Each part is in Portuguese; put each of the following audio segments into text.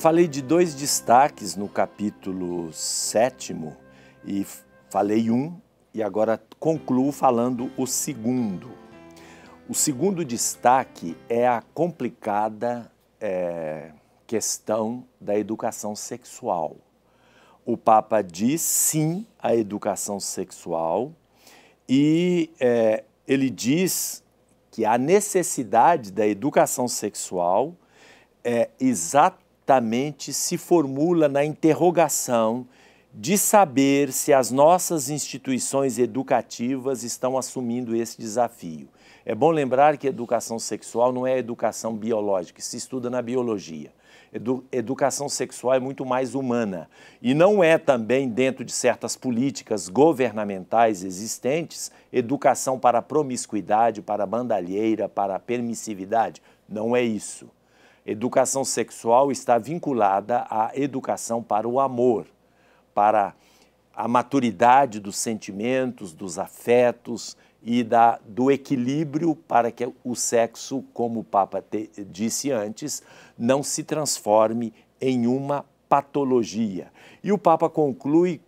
falei de dois destaques no capítulo 7º e falei um e agora concluo falando o segundo. O segundo destaque é a complicada questão da educação sexual. O Papa diz sim à educação sexual e ele diz que a necessidade da educação sexual exatamente se formula na interrogação de saber se as nossas instituições educativas estão assumindo esse desafio. É bom lembrar que educação sexual não é educação biológica, se estuda na biologia. Educação sexual é muito mais humana e não é também, dentro de certas políticas governamentais existentes, educação para a promiscuidade, para a bandalheira, para a permissividade. Não é isso. Educação sexual está vinculada à educação para o amor, para a maturidade dos sentimentos, dos afetos e do equilíbrio para que o sexo, como o Papa disse antes, não se transforme em uma patologia. E o Papa conclui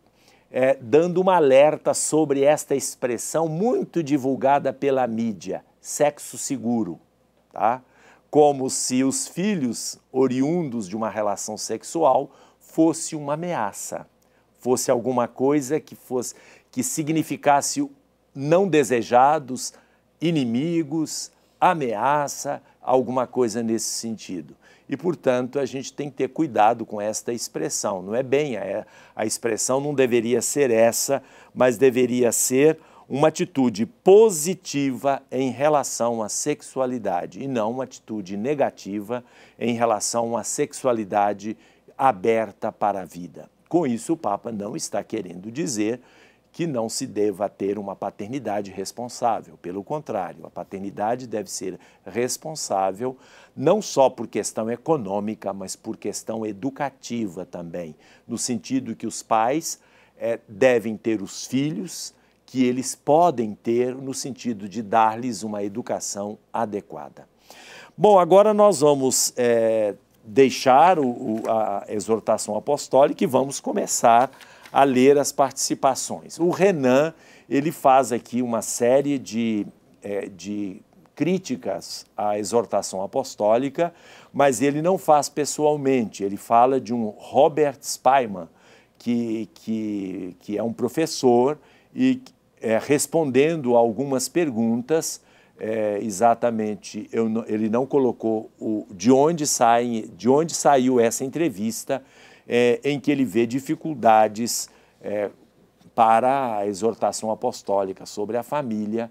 dando uma alerta sobre esta expressão muito divulgada pela mídia, sexo seguro, tá? Como se os filhos oriundos de uma relação sexual fosse uma ameaça, fosse alguma coisa que significasse não desejados, inimigos, ameaça, alguma coisa nesse sentido. E, portanto, a gente tem que ter cuidado com esta expressão. Não é bem, a expressão não deveria ser essa, mas deveria ser uma atitude positiva em relação à sexualidade e não uma atitude negativa em relação à sexualidade aberta para a vida. Com isso, o Papa não está querendo dizer que não se deva ter uma paternidade responsável. Pelo contrário, a paternidade deve ser responsável não só por questão econômica, mas por questão educativa também, no sentido que os pais devem ter os filhos que eles podem ter no sentido de dar-lhes uma educação adequada. Bom, agora nós vamos deixar a exortação apostólica e vamos começar a ler as participações. O Renan, ele faz aqui uma série de críticas à exortação apostólica, mas ele não faz pessoalmente, ele fala de um Robert Spyman, que é um professor e respondendo a algumas perguntas, exatamente, ele não colocou de onde saiu essa entrevista, em que ele vê dificuldades para a exortação apostólica sobre a família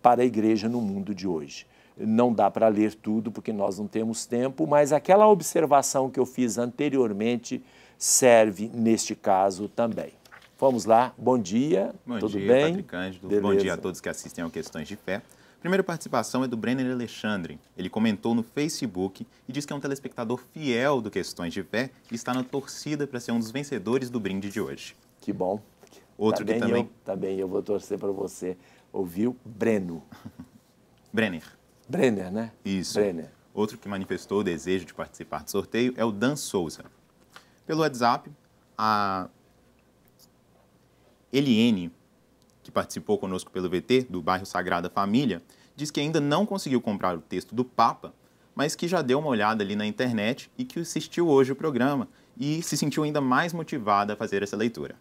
para a igreja no mundo de hoje. Não dá para ler tudo porque nós não temos tempo, mas aquela observação que eu fiz anteriormente serve neste caso também. Vamos lá, bom dia, tudo bem? Bom dia, Padre Cândido. Beleza. Bom dia a todos que assistem ao Questões de Fé. A primeira participação é do Brenner Alexandre. Ele comentou no Facebook e diz que é um telespectador fiel do Questões de Fé e está na torcida para ser um dos vencedores do brinde de hoje. Que bom. Outro que também... Tá bem, eu vou torcer para você. Ouviu? Breno. Brenner. Brenner, né? Isso. Brenner. Outro que manifestou o desejo de participar do sorteio é o Dan Souza. Pelo WhatsApp, a Eliene, que participou conosco pelo VT, do bairro Sagrada Família, diz que ainda não conseguiu comprar o texto do Papa, mas que já deu uma olhada ali na internet e que assistiu hoje o programa e se sentiu ainda mais motivada a fazer essa leitura.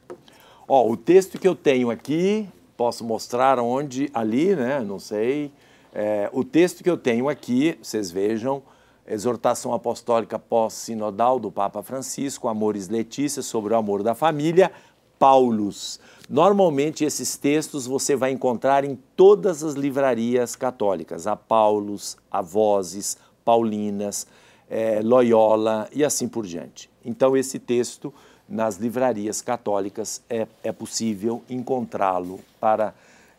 Ó, o texto que eu tenho aqui, posso mostrar onde, ali, né, não sei, o texto que eu tenho aqui, vocês vejam, Exortação Apostólica Pós-Sinodal do Papa Francisco, Amoris Laetitia, sobre o amor da família, Paulus. Normalmente esses textos você vai encontrar em todas as livrarias católicas, a Paulus, a Vozes, Paulinas, Loyola e assim por diante. Então esse texto nas livrarias católicas é possível encontrá-lo para...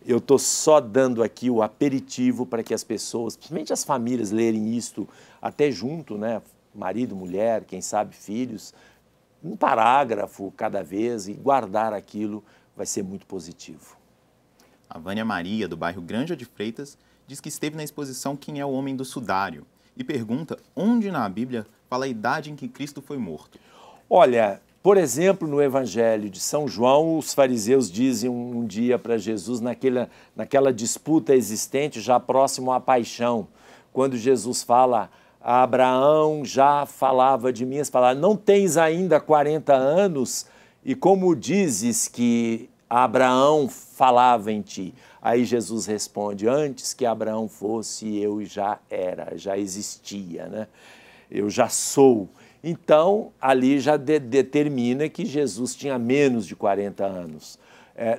Eu estou só dando aqui o aperitivo para que as pessoas, principalmente as famílias, lerem isto até junto, né? Marido, mulher, quem sabe filhos, um parágrafo cada vez e guardar aquilo vai ser muito positivo. A Vânia Maria, do bairro Granja de Freitas, diz que esteve na exposição Quem é o Homem do Sudário e pergunta onde na Bíblia fala a idade em que Cristo foi morto. Olha, por exemplo, no Evangelho de São João, os fariseus dizem um dia para Jesus, naquela disputa existente, já próximo à paixão, quando Jesus fala, Abraão já falava de minhas palavras, não tens ainda 40 anos, e como dizes que Abraão falava em ti? Aí Jesus responde, antes que Abraão fosse, eu já era, já existia, né? Eu já sou. Então, ali já determina que Jesus tinha menos de 40 anos.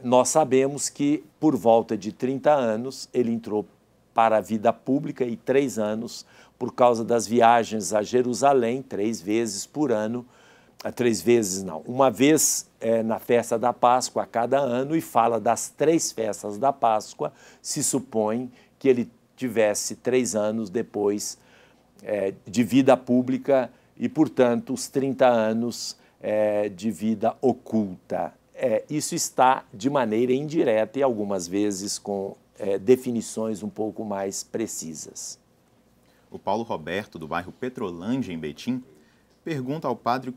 Nós sabemos que, por volta de 30 anos, ele entrou para a vida pública e 3 anos, por causa das viagens a Jerusalém, 3 vezes por ano, 3 vezes não, uma vez na festa da Páscoa a cada ano, e fala das 3 festas da Páscoa, se supõe que ele tivesse 3 anos depois de vida pública e, portanto, os 30 anos de vida oculta. Isso está de maneira indireta e algumas vezes com definições um pouco mais precisas. O Paulo Roberto, do bairro Petrolândia, em Betim, pergunta ao padre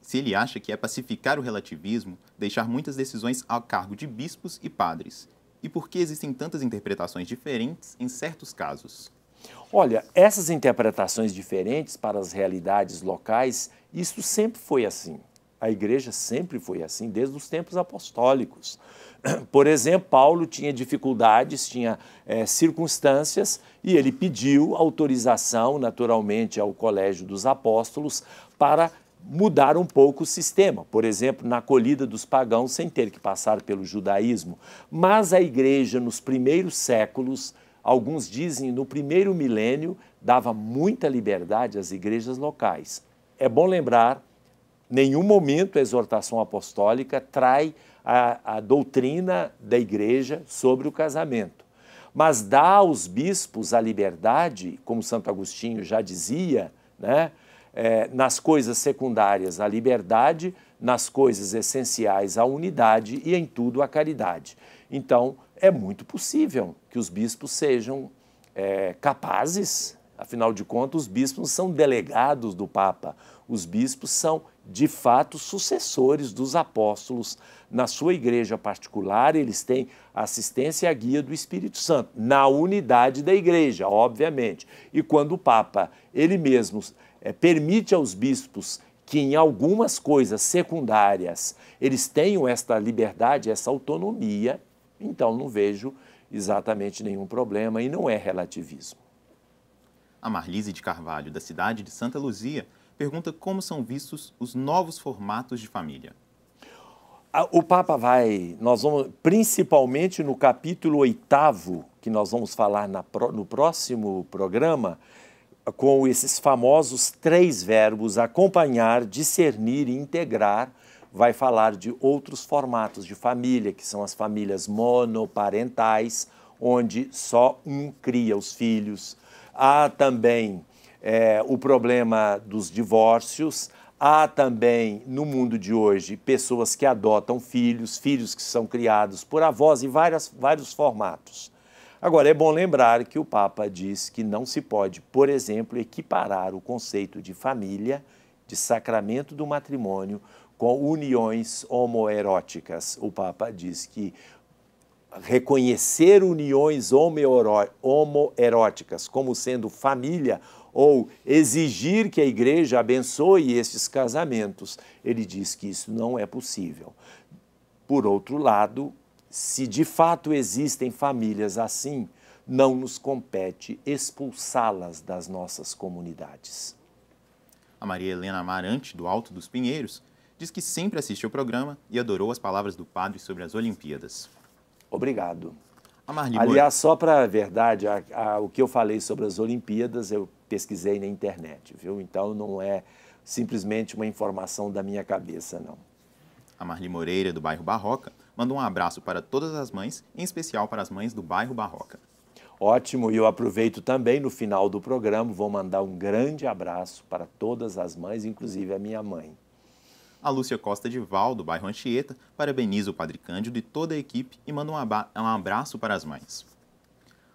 se ele acha que é pacificar o relativismo deixar muitas decisões ao cargo de bispos e padres, e por que existem tantas interpretações diferentes em certos casos. Olha, essas interpretações diferentes para as realidades locais, isso sempre foi assim. A igreja sempre foi assim, desde os tempos apostólicos. Por exemplo, Paulo tinha dificuldades, tinha circunstâncias, e ele pediu autorização, naturalmente, ao Colégio dos Apóstolos para mudar um pouco o sistema. Por exemplo, na acolhida dos pagãos, sem ter que passar pelo judaísmo. Mas a igreja, nos primeiros séculos, alguns dizem no primeiro milênio, dava muita liberdade às igrejas locais. É bom lembrar, nenhum momento a exortação apostólica trai a doutrina da igreja sobre o casamento, mas dá aos bispos a liberdade, como Santo Agostinho já dizia, né? Nas coisas secundárias a liberdade, nas coisas essenciais a unidade e em tudo a caridade. Então, é muito possível que os bispos sejam capazes, afinal de contas, os bispos são delegados do Papa, os bispos são, de fato, sucessores dos apóstolos. Na sua igreja particular, eles têm assistência e a guia do Espírito Santo, na unidade da igreja, obviamente. E quando o Papa, ele mesmo, permite aos bispos que em algumas coisas secundárias eles tenham esta liberdade, essa autonomia, então não vejo exatamente nenhum problema e não é relativismo. A Marlise de Carvalho, da cidade de Santa Luzia, pergunta como são vistos os novos formatos de família. O Papa nós vamos, principalmente no capítulo 8º, que nós vamos falar no próximo programa, com esses famosos 3 verbos, acompanhar, discernir e integrar, vai falar de outros formatos de família, que são as famílias monoparentais, onde só um cria os filhos. Há também o problema dos divórcios, há também, no mundo de hoje, pessoas que adotam filhos que são criados por avós em vários formatos. Agora, é bom lembrar que o Papa diz que não se pode, por exemplo, equiparar o conceito de família, de sacramento do matrimônio, com uniões homoeróticas. O Papa diz que reconhecer uniões homoeróticas como sendo família ou exigir que a igreja abençoe esses casamentos, ele diz que isso não é possível. Por outro lado, se de fato existem famílias assim, não nos compete expulsá-las das nossas comunidades. A Maria Helena Amarante, do Alto dos Pinheiros, diz que sempre assistiu ao programa e adorou as palavras do padre sobre as Olimpíadas. Obrigado. Marli Aliás, só para a verdade, o que eu falei sobre as Olimpíadas, eu pesquisei na internet, viu? Então não é simplesmente uma informação da minha cabeça, não. A Marli Moreira, do bairro Barroca, manda um abraço para todas as mães, em especial para as mães do bairro Barroca. Ótimo, e eu aproveito também no final do programa, vou mandar um grande abraço para todas as mães, inclusive a minha mãe. A Lúcia Costa de Val, do bairro Anchieta, parabeniza o Padre Cândido e toda a equipe e manda um abraço para as mães.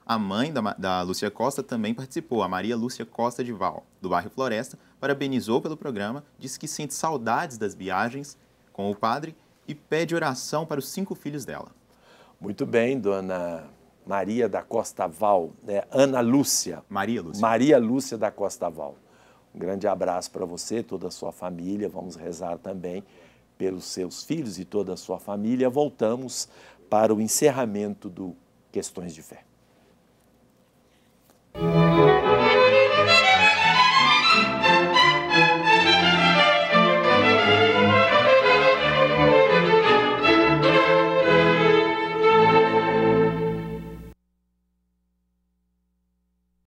A mãe da Lúcia Costa também participou, a Maria Lúcia Costa de Val, do bairro Floresta, parabenizou pelo programa, disse que sente saudades das viagens com o padre e pede oração para os 5 filhos dela. Muito bem, dona Maria da Costa Val, Ana Lúcia. Maria Lúcia. Maria Lúcia da Costa Val. Um grande abraço para você, toda a sua família. Vamos rezar também pelos seus filhos e toda a sua família. Voltamos para o encerramento do Questões de Fé.